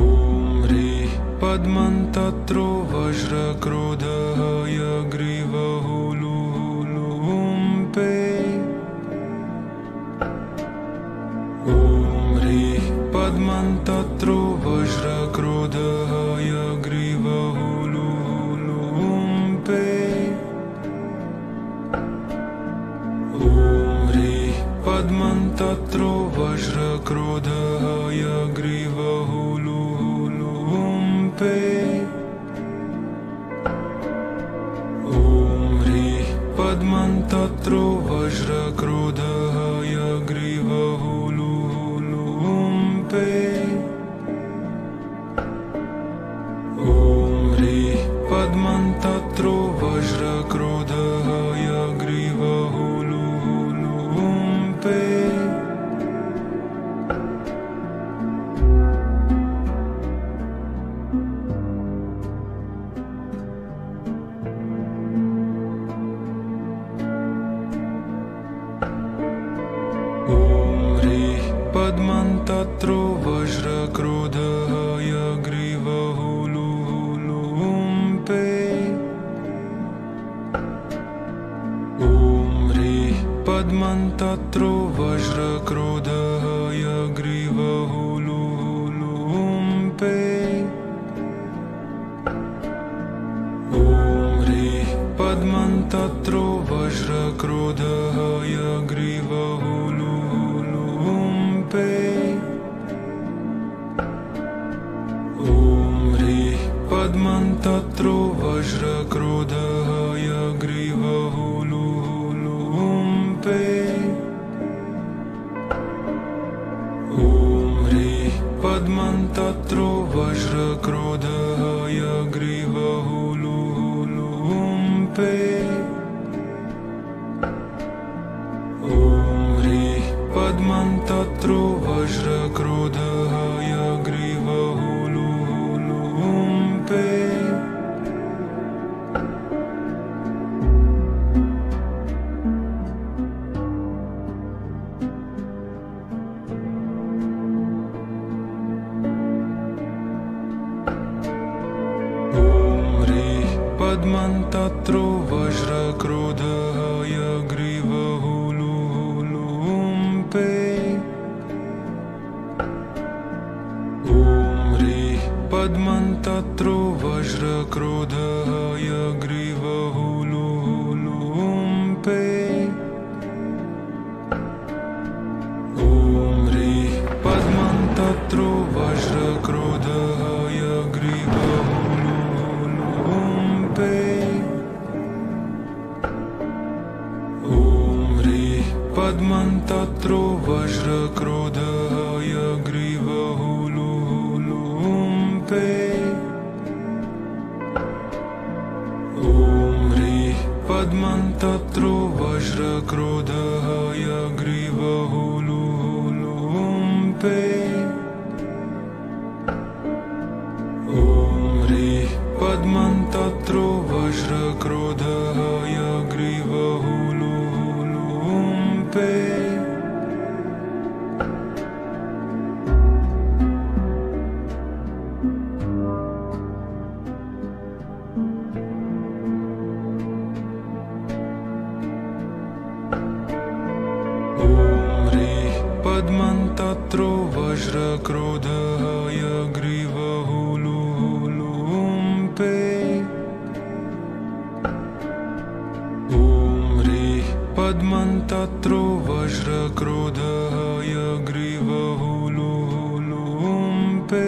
Speaker 1: ॐ ह्रीः पद्मन्तत्रो वज्रक्रोधः हयग्रीवः लुलुलुम्पे ॐ ह्रीः पद्मन्तत्रो वज्रक्रोधः हयग्रीवः लुलुलुम्पे ॐ ह्रीः पद्मन्तत्रो वज्रक्रोधः हयग्रीवः लुलुलुम्पे ॐ ह्रीः पद्मन्तत्रो वज्रक्रोधः हयग्रीवः लुलुलुम्पे ॐ ह्रीः पद्मन्तत्रो वज्रक्रोधः हयग्रीवः लुलुलुम्पे पद्मन्तत्रो वज्रक्रोधः हयग्रीवः लुलुलुम्पे ॐ ह्रीः पद्मन्तत्रो वज्रक्रोधः हयग्रीवः लुलुलुम्पे ॐ ह्रीः पद्मन्तत्रो वज्रक्रोधः हयग्रीवः लुलुलुम्पे ॐ ह्रीः पद्मन्तत्रो वज्रक्रोधः हयग्रीवः लुलुलुम्पे ॐ ह्रीः पद्मन्तत्रो वज्रक्रोधः हयग्रीवः लुलुलुम्पे ॐ ह्रीः पद्मन्तत्रो वज्रक्रोधः हयग्रीवः लुलुलुम्पे पद्मन्तत्रो वज्रक्रोधः हयग्रीवः लुलुलुम्पे ॐ ह्रीः पद्मन्तत्रो वज्रक्रोधः हयग्रीवः लुलुलुम्पे ॐ ह्रीः पद्मन्तत्रो वज्रक्रोधः हयग्रीवः लुलुलुम्पे ॐ ह्रीः पद्मन्तत्रो वज्रक्रोधः हयग्रीवः लुलुलुम्पे ॐ ह्रीः पद्मन्तत्रो वज्रक्रोधः हयग्रीवः लुलुलुम्पे ॐ ह्रीः पद्मन्तत्रो वज्रक्रोधः हयग्रीवः लुलुलुम्पे पद्मन्तत्रो वज्रक्रोधः हयग्रीवः लुलुलुम्पे पद्मन्तत्रो वज्रक्रोधः हयग्रीवः लुलुम्पे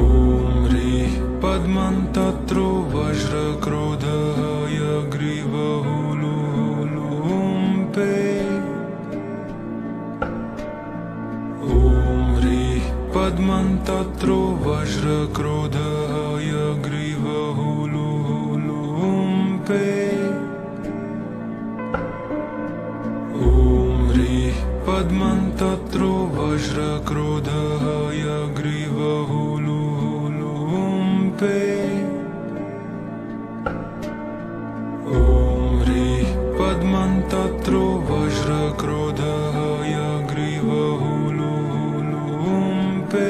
Speaker 1: ॐ ह्रीः पद्मन्तत्रो वज्रक्रोधः हयग्रीवः लुलुम्पे ॐ ह्रीः पद्मन्तत्रो वज्रक्रोधः हयग्रीवः लुलुम्पे ॐ ह्रीः पद्मन्तत्रो वज्रक्रोधः हयग्रीवः लुलुम्पे ॐ ह्रीः पद्मन्तत्रो वज्रक्रोधः हयग्रीवः लुलुम्पे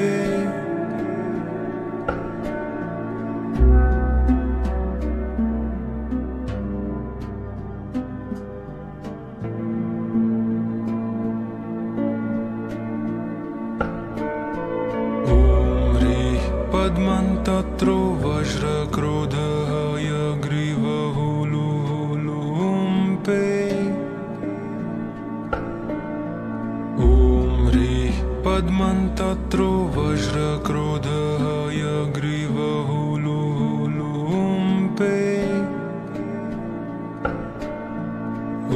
Speaker 1: पद्मन्तत्रो वज्रक्रोधः हयग्रीवः लुलुम्पे ॐ ह्रीः पद्मन्तत्रो वज्रक्रोधः हयग्रीवः लुलुम्पे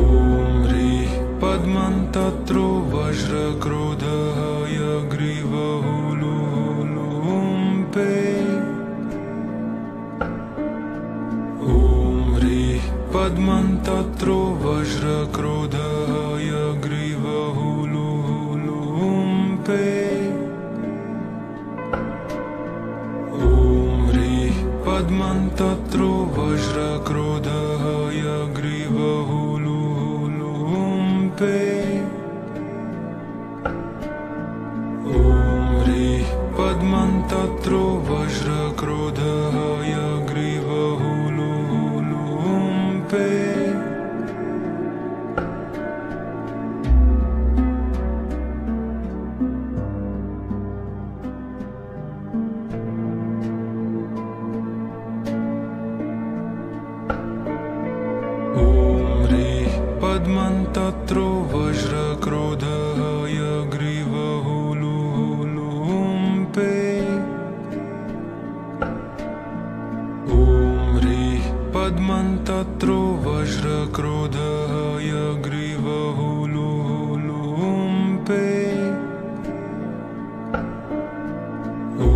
Speaker 1: ॐ ह्रीः पद्मन्तत्रो वज्रक्रोधः हयग्रीवः लुलुम्पे ॐ ह्रीः पद्मन्तत्रो वज्रक्रोधः हयग्रीवः लुलुम्पे ॐ ह्रीः पद्मन्तत्रो वज्रक्रोधः हयग्रीवः लुलुम्पे ॐ ह्रीः पद्मन्तत्रो वज्रक्रोधः हयग्रीवः लुलुम्पे ॐ ह्रीः पद्मन्तत्रो वज्रक्रोधः हयग्रीवः लुलुम्पे ॐ ह्रीः पद्मन्तत्रो वज्रक्रोधः हयग्रीवः लुलुम्पे ॐ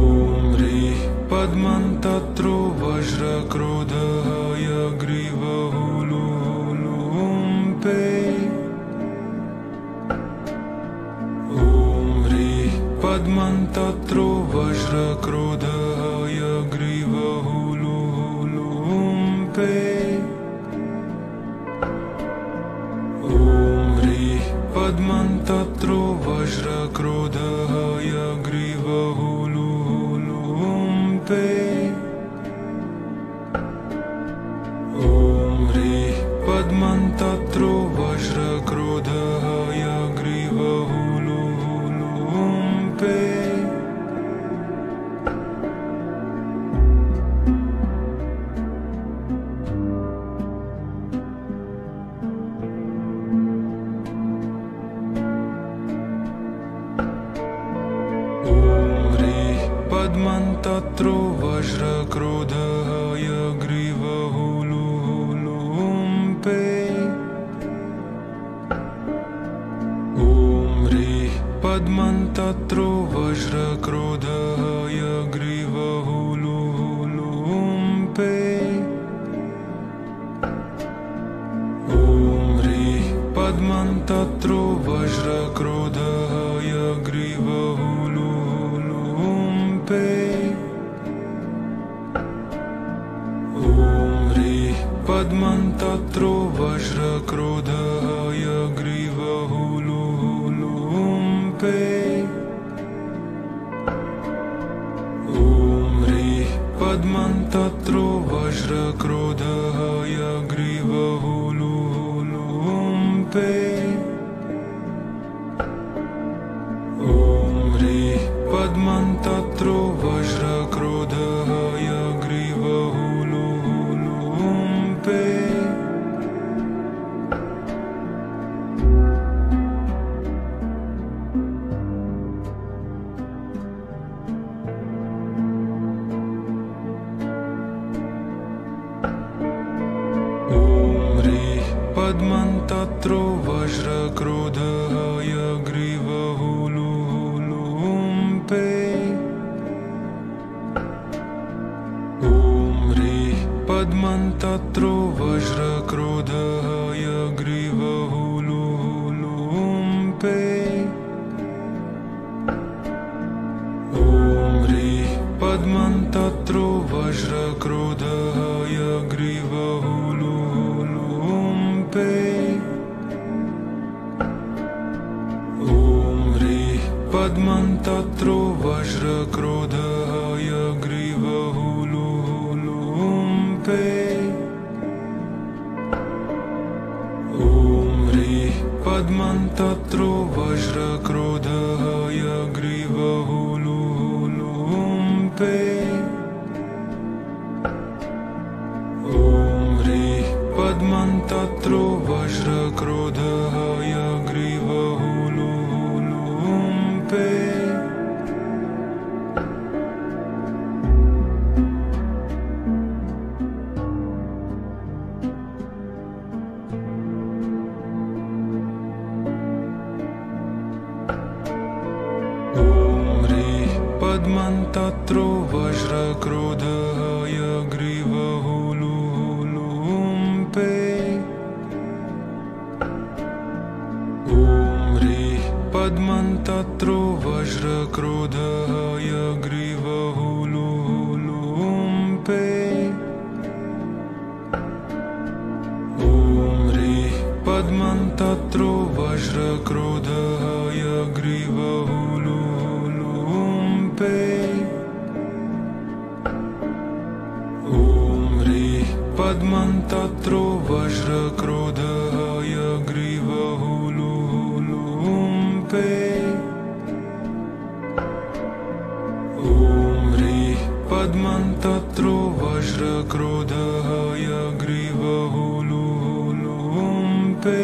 Speaker 1: ह्रीः पद्मन्तत्रो वज्रक्रोधः हयग्रीवः लुलुम्पे ॐ ह्रीः पद्मन्तत्रो वज्रक्रोधः हयग्रीवः लुलुम्पे ॐ ह्रीः पद्मन्तत्रो वज्रक्रोधः हयग्रीवः लुलुम्पे ॐ ह्रीः पद्मन्तत्रो वज्रक्रोधः हयग्रीवः लुलुम्पे पद्मन्तत्रो वज्रक्रोधः हयग्रीवः लुलुम्पे ॐ ह्रीः पद्मन्तत्रो वज्रक्रोधः हयग्रीवः लुलुम्पे ॐ ह्रीः पद्मन्तत्रो वज्रक्रोधः हयग्रीवः लुलुम्पे ॐ ह्रीः पद्मन्तत्रो वज्रक्रोधः हयग्रीवः लुलुम्पे ॐ ह्रीः पद्मन्तत्रो वज्रक्रोधः हयग्रीवः लुलुम्पे ॐ ह्रीः पद्मन्तत्रो वज्रक्रोधः हयग्रीवः लुलुम्पे पद्मन्तत्रो वज्रक्रोधः हयग्रीवः लुलुम्पे ॐ ह्रीः पद्मन्तत्रो वज्रक्रोधः हयग्रीवः लुलुम्पे ॐ ह्रीः पद्मन्तत्रो वज्रक्रोधः हयग्रीवः लुलुम्पे ॐ ह्रीः पद्मन्तत्रो वज्रक्रोधः हयग्रीवः लुलुम्पे ॐ ह्रीः पद्मन्तत्रो वज्रक्रोधः हयग्रीवः लुलुम्पे ॐ ह्रीः पद्मन्तत्रो वज्रक्रोधः हयग्रीवः लुलुम्पे पद्मन्तत्रो वज्रक्रोधः हयग्रीवः लुलुम्पे ॐ ह्रीः पद्मन्तत्रो वज्रक्रोधः हयग्रीवः लुलुम्पे ॐ ह्रीः पद्मन्तत्रो वज्रक्रोधः हयग्रीवः लुलुम्पे ॐ ह्रीः पद्मन्तत्रो वज्रक्रोधः हयग्रीवः लुलुम्पे ॐ ह्रीः पद्मन्तत्रो वज्रक्रोधः हयग्रीवः लुलुम्पे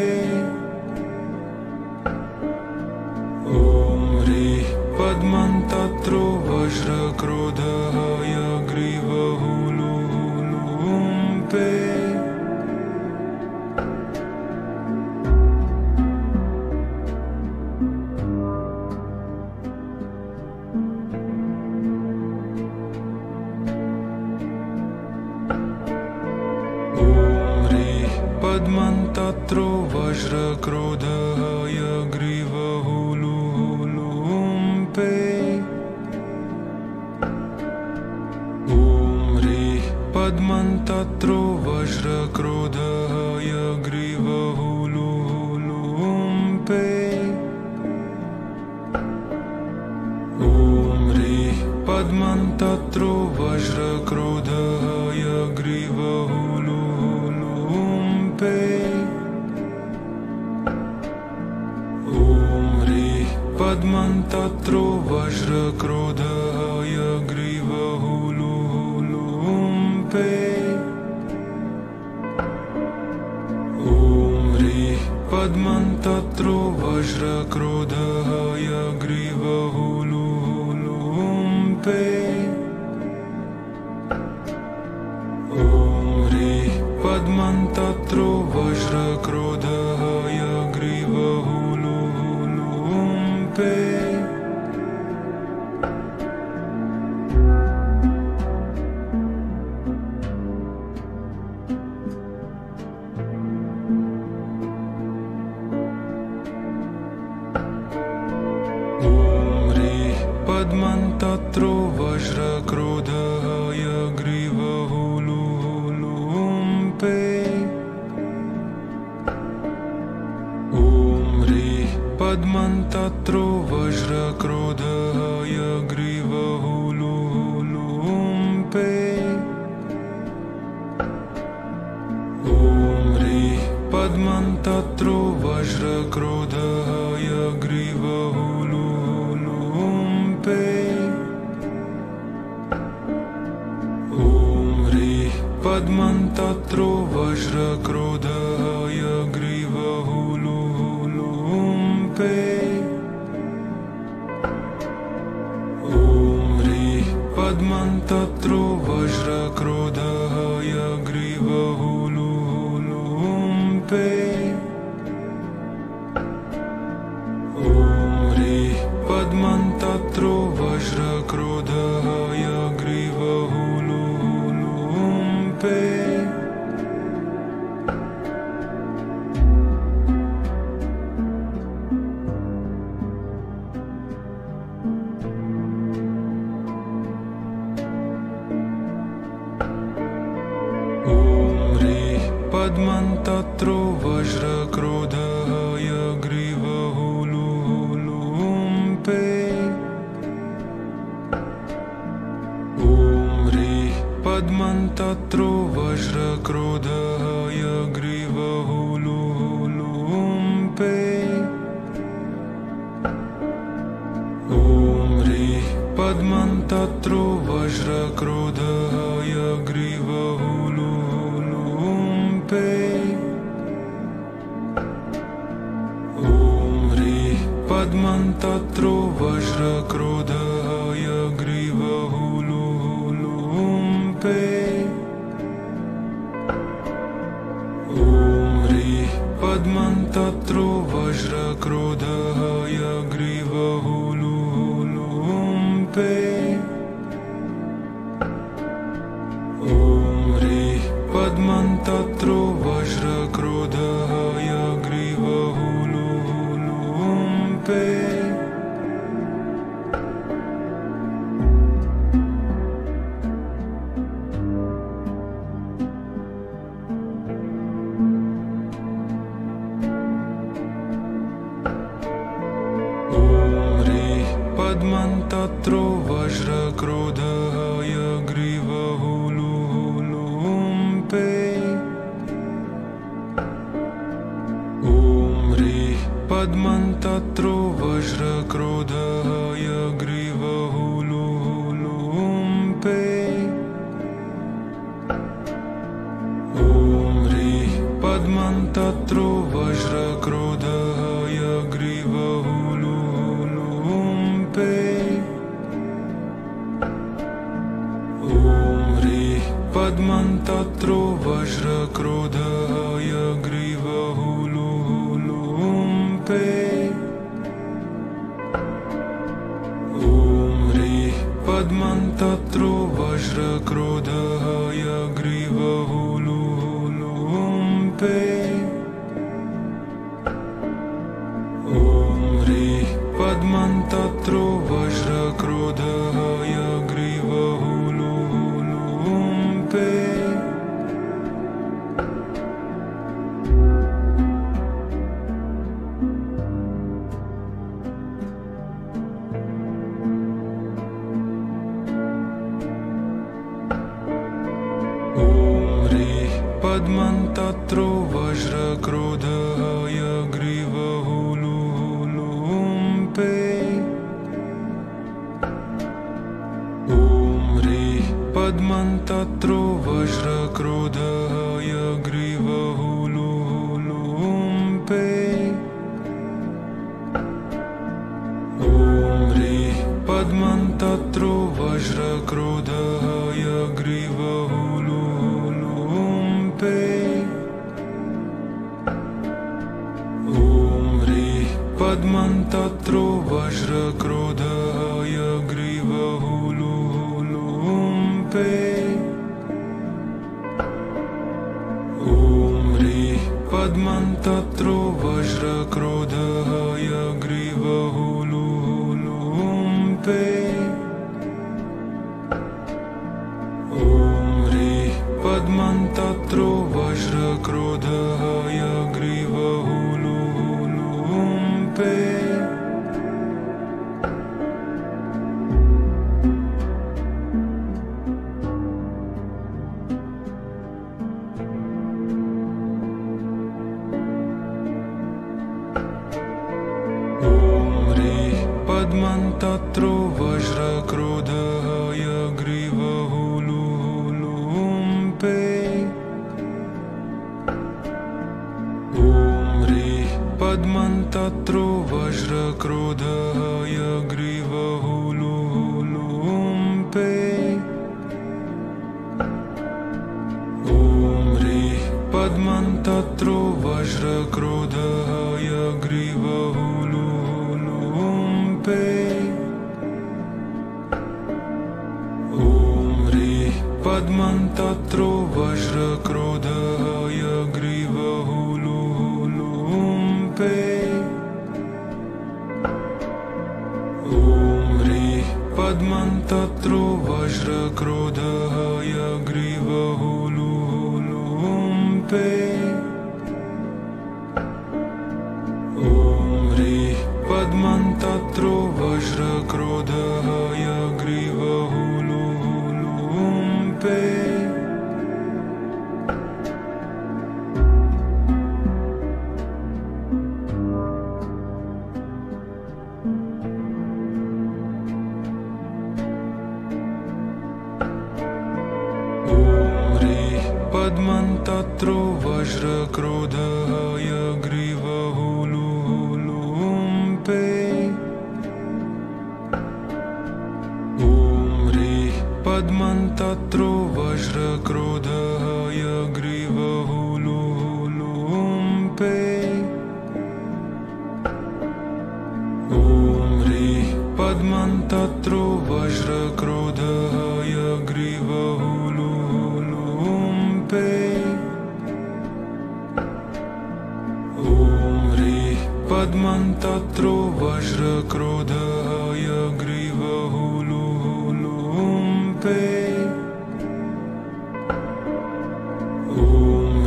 Speaker 1: ॐ ह्रीः पद्मन्तत्रो वज्रक्रोधः हयग्रीवः लुलुम्पे पद्मन्तत्रो वज्रक्रोधः हयग्रीवः लुलुम्पे ॐ ह्रीः पद्मन्तत्रो वज्रक्रोधः हयग्रीवः लुलुम्पे ॐ ह्रीः पद्मन्तत्रो वज्रक्रोधः हयग्रीवः लुलुम्पे ॐ ह्रीः पद्मन्तत्रो वज्रक्रोधः हयग्रीवः लुलुम्पे ॐ ह्रीः पद्मन्तत्रो वज्रक्रोधः हयग्रीवः लुलुम्पे ॐ ह्रीः पद्मन्तत्रो वज्रक्रोधः हयग्रीवः लुलुम्पे पद्मन्तत्रो वज्रक्रोधः हयग्रीवः लुलुम्पे ॐ ह्रीः पद्मन्तत्रो वज्रक्रोधः हयग्रीवः लुलुम्पे ॐ ह्रीः पद्मन्तत्रो वज्रक्रोधः हयग्रीवः लुलुम्पे ॐ ह्रीः पद्मन्तत्रो वज्रक्रोधः हयग्रीवः लुलुम्पे ॐ ह्रीः पद्मन्तत्रो वज्रक्रोधः हयग्रीवः लुलुम्पे पद्मन्तत्रो वज्रक्रोधः हयग्रीवः लुलुम्पे पद्मन्तत्रो वज्रक्रोधः हयग्रीवः लुलुम्पे ॐ ह्रीः पद्मन्तत्रो वज्रक्रोधः हयग्रीवः लुलुम्पे ॐ ह्रीः पद्मन्तत्रो वज्रक्रोधः हयग्रीवः लुलुम्पे ॐ ह्रीः पद्मन्तत्रो वज्रक्रोधः हयग्रीवः लुलुम्पे ॐ ह्रीः पद्मन्तत्रो वज्रक्रोधः हयग्रीवः लुलुम्पे ॐ ह्रीः पद्मन्तत्रो वज्रक्रोधः हयग्रीवः लुलुम्पे पद्मन्तत्रो वज्रक्रोधः हयग्रीवः लुलुम्पे ॐ ह्रीः पद्मन्तत्रो वज्रक्रोधः हयग्रीवः लुलुम्पे ॐ ह्रीः पद्मन्तत्रो वज्रक्रोधः हयग्रीवः लुलुम्पे ॐ ह्रीः पद्मन्तत्रो वज्रक्रोधः हयग्रीवः लुलुम्पे ॐ ह्रीः पद्मन्तत्रो वज्रक्रोधः हयग्रीवः लुलुम्पे ॐ ह्रीः पद्मन्तत्रो वज्रक्रोधः हयग्रीवः लुलुम्पे ॐ ह्रीः पद्मन्तत्रो वज्रक्रोधः हयग्रीवः लुलुम्पे ॐ ह्रीः पद्मन्तत्रो वज्रक्रोधः हयग्रीवः लुलुम्पे ॐ ह्रीः पद्मन्तत्रो वज्रक्रोधः हयग्रीवः लुलुम्पे ॐ ह्रीः पद्मन्तत्रो वज्रक्रोधः हयग्रीवः लुलुम्पे ॐ ह्रीः पद्मन्तत्रो वज्रक्रोधः हयग्रीवः लुलुम्पे ॐ ह्रीः पद्मन्तत्रो वज्रक्रोधः हयग्रीवः लुलुम्पे पद्मन्तत्रो वज्रक्रोधः हयग्रीवः लुलुम्पे ॐ ह्रीः पद्मन्तत्रो वज्रक्रोधः हयग्रीवः लुलुम्पे ॐ ह्रीः पद्मन्तत्रो वज्रक्रोधः हयग्रीवः लुलुम्पे पद्मन्तत्रो वज्रक्रोधः यग्रीवहुलुहुलुम्पे ॐ ह्रीः पद्मन्तत्रो वज्रक्रोधः यग्रीवहुलुहुलुम्पे ॐ ह्रीः पद्मन्तत्रो वज्रक्रोधः यग्रीवहुलुहुलुम्पे पद्मन्तत्रो वज्रक्रोधः यग्रीवहुलुहुलुम्पे ॐ ह्रीः पद्मन्तत्रो वज्रक्रोधः यग्रीवहुलुहुलुम्पे ॐ ह्रीः पद्मन्तत्रो वज्रक्रोधः यग्रीवहुलुहुलुम्पे ॐ ह्रीः पद्मन्तत्रो वज्रक्रोधः यग्रीवहुलुहुलुम्पे ॐ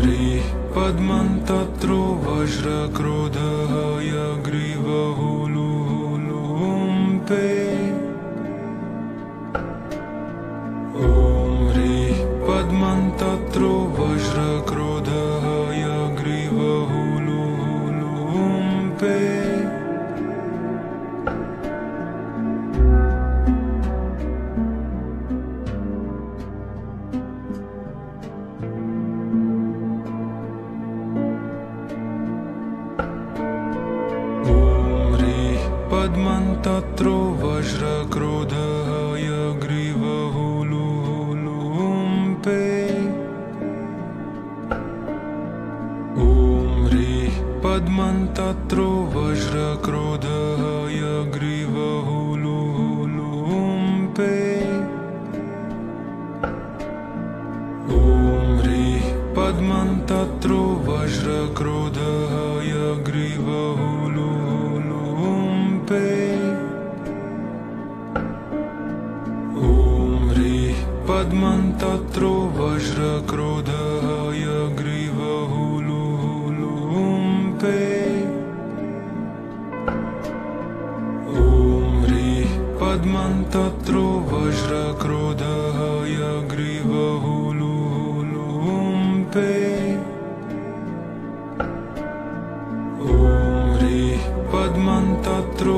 Speaker 1: ह्रीः पद्मन्तत्रो वज्रक्रोधः यग्रीवहुलुहुलुम्पे ॐ ह्रीः पद्मन्तत्रो वज्रक्रोधः यग्रीवहुलुहुलुम्पे पद्मन्तत्रो वज्रक्रोधः यग्रीवहुलुहुलुम्पे ॐ ह्रीः पद्मन्तत्रो वज्रक्रोधः यग्रीवहुलुहुलुम्पे ॐ ह्रीः पद्मन्तत्रो वज्रक्रोधः यग्रीवहुलुहुलुम्पे ॐ ह्रीः पद्मन्तत्रो वज्रक्रोधः यग्रीवहुलुहुलुम्पे ॐ ह्रीः पद्मन्तत्रो वज्रक्रोधः यग्रीवहुलुहुलुम्पे ॐ ह्रीः पद्मन्तत्रो